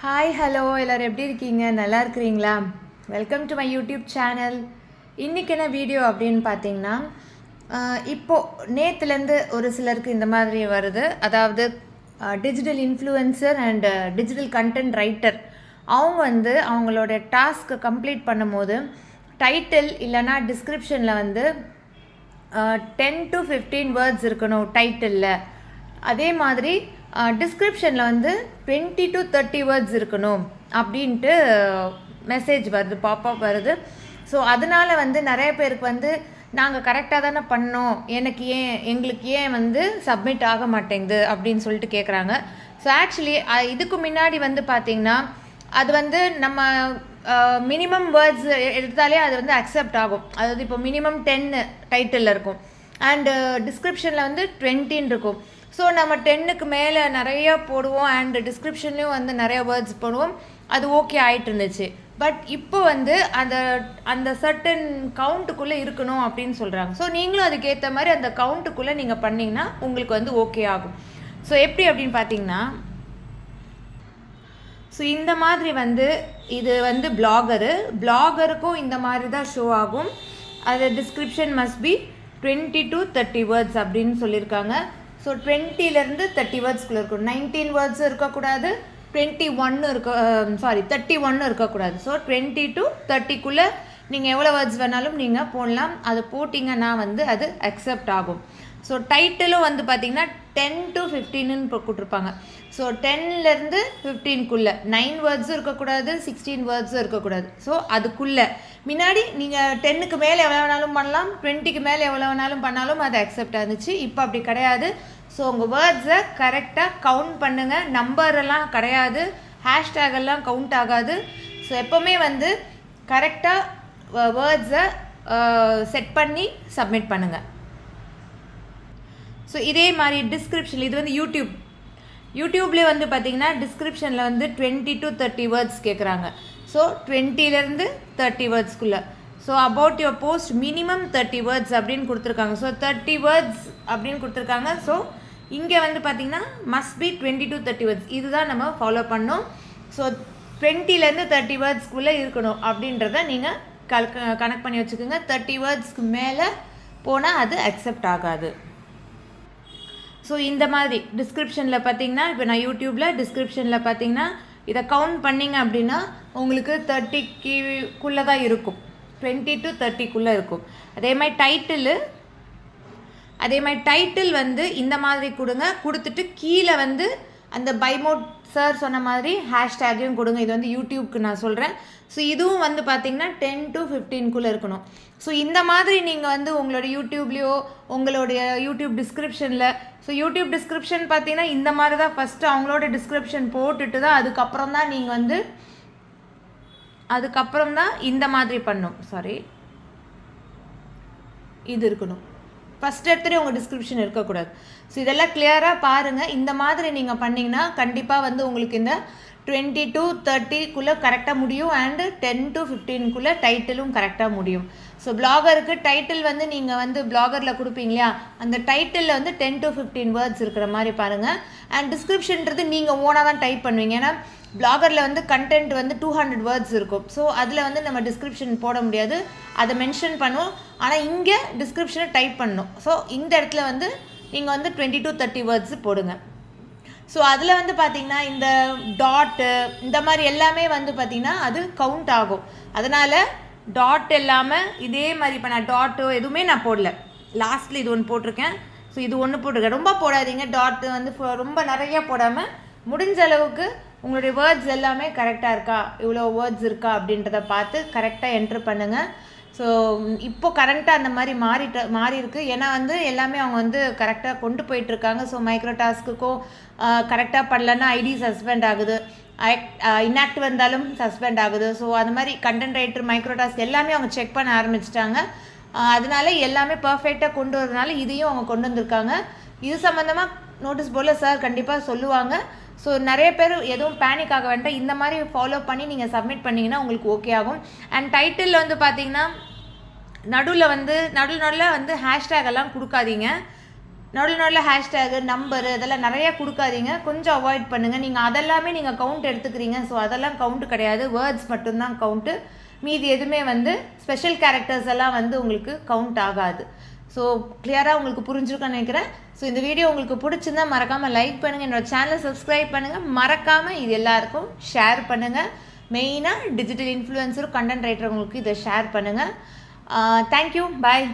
Hi hello எல்லோரும் எப்படி இருக்கீங்க? நல்லா இருக்கிறீங்களா? Welcome to my YouTube channel. இன்றைக்கி என்ன வீடியோ அப்படின்னு பார்த்தீங்கன்னா, இப்போது நேற்றுலேருந்து ஒரு சிலருக்கு இந்த மாதிரி வருது. அதாவது digital influencer and digital content writer அவங்க அவங்களோட டாஸ்க்கை கம்ப்ளீட் பண்ணும்போது டைட்டில் இல்லைனா டிஸ்கிரிப்ஷனில் 10 to 15 வேர்ட்ஸ் இருக்கணும் டைட்டிலில். அதே மாதிரி டிஸ்கிரிப்ஷனில் 20 to 30 வேர்ட்ஸ் இருக்கணும் அப்படின்ட்டு மெசேஜ் வருது, பாப்அப் வருது. ஸோ அதனால் நிறைய பேருக்கு நாங்கள் கரெக்டாக தானே பண்ணோம், எங்களுக்கு ஏன் சப்மிட் ஆக மாட்டேங்குது அப்படின்னு சொல்லிட்டு கேட்குறாங்க. ஸோ ஆக்சுவலி இதுக்கு முன்னாடி பார்த்திங்கன்னா அது நம்ம மினிமம் வேர்ட்ஸ் எடுத்தாலே அது அக்செப்ட் ஆகும். அதாவது இப்போ மினிமம் 10 டைட்டிலில் இருக்கும் அண்டு டிஸ்கிரிப்ஷனில் 20 இருக்கும். ஸோ நம்ம 10க்கு மேலே நிறைய போடுவோம் அண்ட் டிஸ்கிரிப்ஷன்லேயும் நிறைய வேர்ட்ஸ் போடுவோம். அது ஓகே ஆகிட்டு இருந்துச்சு. பட் இப்போ அந்த சர்டன் கவுண்ட்டுக்குள்ளே இருக்கணும் அப்படின்னு சொல்கிறாங்க. ஸோ நீங்களும் அதுக்கேற்ற மாதிரி அந்த கவுண்ட்டுக்குள்ளே நீங்கள் பண்ணிங்கன்னா உங்களுக்கு ஓகே ஆகும். ஸோ எப்படி அப்படின்னு பார்த்தீங்கன்னா, ஸோ இந்த மாதிரி இது பிளாகருக்கும் இந்த மாதிரி தான் ஷோ ஆகும். அது description must be 20 to 30 words அப்படின்னு சொல்லியிருக்காங்க. ஸோ 20லேருந்து 30 வேர்ட்ஸ்குள்ளே இருக்கும். 19 வேர்ட்ஸும் இருக்கக்கூடாது, 31 இருக்கக்கூடாது. ஸோ 20 to 30க்குள்ளே நீங்கள் எவ்வளோ வேர்ட்ஸ் வேணாலும் நீங்கள் போடலாம். அது போட்டிங்கன்னா அது அக்செப்ட் ஆகும். ஸோ டைட்டிலும் பார்த்தீங்கன்னா 10 to 15ன்னு கொடுத்துருப்பாங்க. ஸோ 10லேருந்து 15க்குள்ளே 9 வேர்ட்ஸும் இருக்கக்கூடாது, 16 வேர்ட்ஸும் இருக்கக்கூடாது. ஸோ அதுக்குள்ளே முன்னாடி நீங்கள் 10க்கு மேலே எவ்வளோ வேணாலும் பண்ணலாம், 20க்கு மேலே எவ்வளோ வேணாலும் பண்ணாலும் அது அக்செப்ட் ஆகுச்சு. இப்போ அப்படி கிடையாது. ஸோ உங்கள் வேர்ட்ஸை கரெக்டாக கவுண்ட் பண்ணுங்கள். நம்பரெல்லாம் கிடையாது, ஹேஷ்டேக் எல்லாம் கவுண்ட் ஆகாது. ஸோ எப்போவுமே கரெக்டாக வேர்ட்ஸை செட் பண்ணி சப்மிட் பண்ணுங்கள். ஸோ இதே மாதிரி டிஸ்கிரிப்ஷன் இது யூடியூப்லேயே பார்த்தீங்கன்னா டிஸ்கிரிப்ஷனில் 20 to 30 வேர்ட்ஸ் கேட்குறாங்க. ஸோ 20லேருந்து 30 வேர்ட்ஸ்க்குள்ளே. So about your post minimum 30 words அப்படின்னு கொடுத்துருக்காங்க. ஸோ 30 வேர்ட்ஸ் அப்படின்னு கொடுத்துருக்காங்க. ஸோ இங்கே பார்த்தீங்கன்னா மஸ்ட் பி 20 to 30 வேர்ட்ஸ். இதுதான் நம்ம ஃபாலோ பண்ணோம். ஸோ 20லேருந்து 30 வேர்ட்ஸ்க்குள்ளே இருக்கணும் அப்படின்றத நீங்கள் கனெக்ட் பண்ணி வச்சுக்கோங்க. 30 வேர்ட்ஸ்க்கு மேலே போனால் அது அக்செப்ட் ஆகாது. ஸோ இந்த மாதிரி டிஸ்கிரிப்ஷனில் பார்த்தீங்கன்னா, இப்போ நான் யூடியூப்பில் டிஸ்கிரிப்ஷனில் பார்த்தீங்கன்னா இதை கவுண்ட் பண்ணிங்க அப்படின்னா உங்களுக்கு 30க்குள்ளே தான் இருக்கும், 20 to 30க்குள்ளே இருக்கும். அதே மாதிரி டைட்டில் இந்த மாதிரி கொடுத்துட்டு கீழே அந்த பைமோட் சார் சொன்ன மாதிரி ஹேஷ்டேக்கையும் கொடுங்க. இது யூடியூப்க்கு நான் சொல்கிறேன். ஸோ இதுவும் பார்த்தீங்கன்னா 10 to 15க்குள்ளே இருக்கணும். ஸோ இந்த மாதிரி நீங்கள் உங்களோட யூடியூப்லேயோ உங்களுடைய யூடியூப் டிஸ்கிரிப்ஷனில், ஸோ யூடியூப் டிஸ்கிரிப்ஷன் பார்த்தீங்கன்னா இந்த மாதிரி தான் ஃபஸ்ட்டு அவங்களோட டிஸ்கிரிப்ஷன் போட்டுட்டு தான் அதுக்கப்புறம் தான் நீங்கள் இந்த மாதிரி பண்ணும். இது இருக்கணும். ஃபஸ்ட் எடுத்துகிட்டே உங்கள் டிஸ்கிரிப்ஷன் இருக்கக்கூடாது. ஸோ இதெல்லாம் கிளியராக பாருங்கள். இந்த மாதிரி நீங்கள் பண்ணிங்கன்னா கண்டிப்பாக உங்களுக்கு இந்த 20 to 30க்குள்ளே கரெக்டாக முடியும் அண்டு 10 to 15க்குள்ளே டைட்டிலும் கரெக்டாக முடியும். ஸோ பிளாகருக்கு டைட்டில் நீங்கள் பிளாகரில் கொடுப்பீங்க இல்லையா, அந்த டைட்டிலில் 10 to 15 வேர்ட்ஸ் இருக்கிற மாதிரி பாருங்கள். அண்ட் டிஸ்கிரிப்ஷன்றது நீங்கள் ஓனாக தான் டைப் பண்ணுவீங்க. ஏன்னா பிளாகரில் கண்டென்ட் 200 வேர்ட்ஸ் இருக்கும். ஸோ அதில் நம்ம டிஸ்கிரிப்ஷன் போட முடியாது, அதை மென்ஷன் பண்ணுவோம். ஆனால் இங்கே டிஸ்கிரிப்ஷனை டைப் பண்ணணும். ஸோ இந்த இடத்துல நீங்கள் 20 to 30 வேர்ட்ஸ் போடுங்க. ஸோ அதில் பார்த்தீங்கன்னா இந்த டாட்டு இந்த மாதிரி எல்லாமே பார்த்தீங்கன்னா அது கவுண்ட் ஆகும். அதனால் டாட் இல்லாமல் இதே மாதிரி இப்போ நான் டாட்டோ எதுவுமே நான் போடல, லாஸ்ட்டில் இது ஒன்று போட்டிருக்கேன். ஸோ இது ஒன்று போட்டிருக்கேன். ரொம்ப போடாதீங்க, டாட்டு ரொம்ப நிறையா போடாமல் முடிஞ்ச அளவுக்கு உங்களுடைய வேர்ட்ஸ் எல்லாமே கரெக்டாக இருக்கா, இவ்வளோ வேர்ட்ஸ் இருக்கா அப்படின்றத பார்த்து கரெக்டாக என்ட்ரு பண்ணுங்கள். ஸோ இப்போது கரண்ட்டாக அந்த மாதிரி மாறி இருக்குது. ஏன்னா எல்லாமே அவங்க கரெக்டாக கொண்டு போயிட்டுருக்காங்க. ஸோ மைக்ரோ டாஸ்க்குக்கும் கரெக்டாக பண்ணலன்னா ஐடி சஸ்பெண்ட் ஆகுது, இன்ஆக்டிவ் இருந்தாலும் சஸ்பெண்ட் ஆகுது. ஸோ அது மாதிரி கண்டென்ட் ரைட்டர், மைக்ரோ டாஸ்க் எல்லாமே அவங்க செக் பண்ண ஆரம்பிச்சிட்டாங்க. அதனால எல்லாமே பர்ஃபெக்டாக கொண்டு வரதுனால இதையும் அவங்க கொண்டு வந்திருக்காங்க. இது சம்மந்தமாக நோட்டீஸ் போர்டில் சார் கண்டிப்பாக சொல்லுவாங்க. ஸோ நிறைய பேர் எதுவும் பேனிக் ஆக வேண்டாம். இந்த மாதிரி ஃபாலோ பண்ணி நீங்கள் சப்மிட் பண்ணிங்கன்னா உங்களுக்கு ஓகே ஆகும். அண்ட் டைட்டிலில் பார்த்தீங்கன்னா நடுவில் ஹேஷ்டேக் எல்லாம் கொடுக்காதீங்க. நடுவில் ஹேஷ்டேகு நம்பரு இதெல்லாம் நிறையா கொடுக்காதீங்க, கொஞ்சம் அவாய்ட் பண்ணுங்கள். நீங்கள் அதெல்லாமே நீங்கள் கவுண்ட் எடுத்துக்கிறீங்க. ஸோ அதெல்லாம் கவுண்ட் கிடையாது, வேர்ட்ஸ் மட்டும்தான் கவுண்ட்டு. மீதி எதுவுமே வந்து ஸ்பெஷல் கேரக்டர்ஸ் எல்லாம் வந்து உங்களுக்கு கவுண்ட் ஆகாது. ஸோ கிளியராக உங்களுக்கு புரிஞ்சுருக்கேன்னு நினைக்கிறேன். ஸோ இந்த வீடியோ உங்களுக்கு பிடிச்சிருந்தா மறக்காமல் லைக் பண்ணுங்கள், என்னோடய சேனலை சப்ஸ்கிரைப் பண்ணுங்கள், மறக்காமல் இது எல்லாருக்கும் ஷேர் பண்ணுங்கள். மெயினாக டிஜிட்டல் இன்ஃப்ளூயன்சர் கண்டென்ட் ரைட்டர் உங்களுக்கு இதை ஷேர் பண்ணுங்கள். தேங்க்யூ, பாய்.